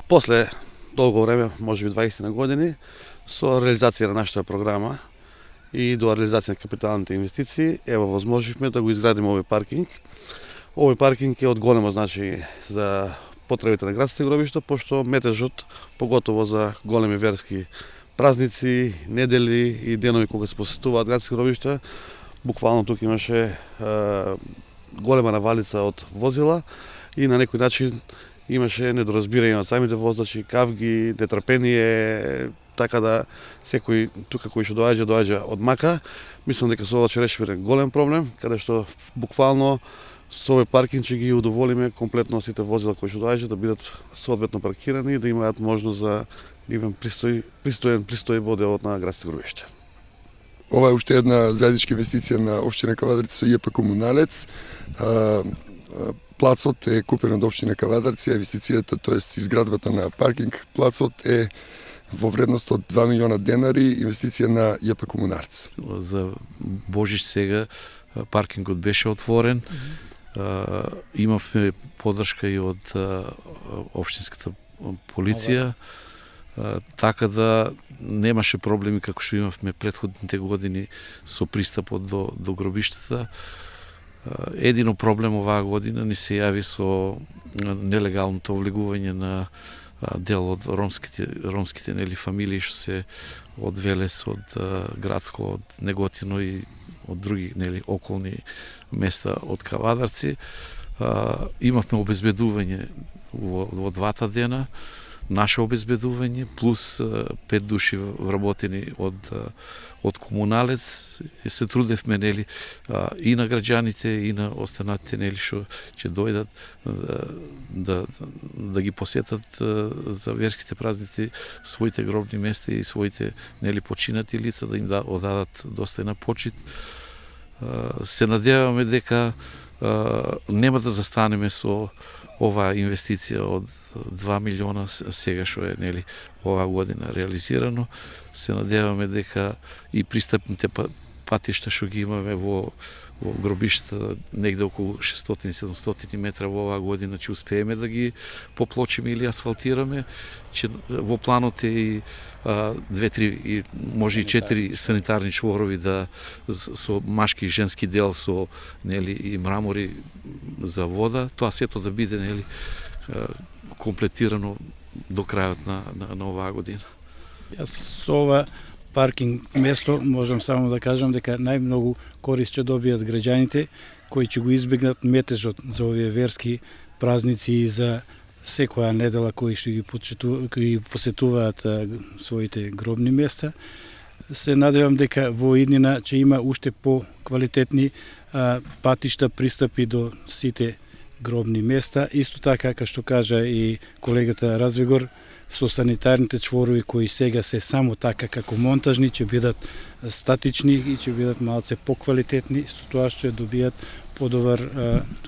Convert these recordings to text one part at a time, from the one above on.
После долго време, може би 20 на години, со реализација на нашата програма и до реализација на капиталните инвестиции, ево возможивме да го изградиме овој паркинг. Овој паркинг е од големо значење за потребите на градските гробишта, пошто метежот, поготово за големи верски празници, недели и денови кога се посетуваат градски гробишта, буквално тука имаше голема навалица од возила и на некој начин имаше недоразбирање од самите возачи, кавги, нетрпение, така да секој тука кој што доаѓа од мака. Мислам дека со ова ќе решиме голем проблем, каде што буквално со овој паркинг ќе ги удоволиме комплетно сите возила кои што доаѓаат да бидат соодветно паркирани и да имаат можност за пристоен водеот на градските гробишта. Ова е уште една заедничка инвестиција на општина Кавадарци со ЈП Комуналец. Плацот е купен од општина Кавадарци, а инвестицијата, тоест изградбата на паркинг плацот е во вредност од 2 милиона денари, инвестиција на ЈП Комуналец. За Божич сега паркингот беше отворен. Имавме поддршка и од општинската полиција, така да немаше проблеми како што имавме претходните години со пристапот до гробиштата. Едино проблем оваа година ни се јави со нелегалното влегување на дел од ромските фамилии што се од Велес, од Градско, од Неготино и од други околни места од Кавадарци. Имавме обезбедување во двата дена, наше обезбедување, плюс 5 души вработени од Комуналец. Се трудевме и на граѓаните и на останатите што ќе дојдат да ги посетат за верските празници своите гробни места и своите починати лица, да им одадат достојна почит. Се надеваме дека нема да застанеме со оваа инвестиција од 2 милиона сега што е оваа година реализирано. Се надеваме дека и пристапните патишта што ги имаме во гробишта негде околу 600-700 метра во оваа година ќе успееме да ги поплочиме или асфалтираме. Во планот е и 2-3 и може и 4 санитарни чворови со машки и женски дел со и мрамори за вода. Тоа сето да биде комплетирано до крајот на оваа година. Јас со ова паркинг место можам само да кажам дека најмногу корист ќе добијат граѓаните кои ќе го избегнат метежот за овие верски празници и за секоја недела кои што ги посетуваат своите гробни места. Се надевам дека во иднина ќе има уште по-квалитетни патишта, пристапи до сите гробни места. Исто така, како што кажа и колегата Развигор, со санитарните чворови кои сега се само така како монтажни, ќе бидат статични и ќе бидат малце поквалитетни, со тоа што ќе добијат подобар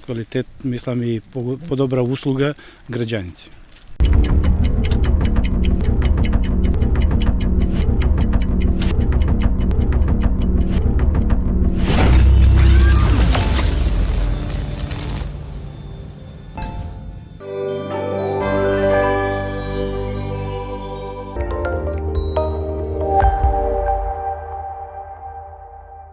квалитет, мислам и подобра услуга граѓаните.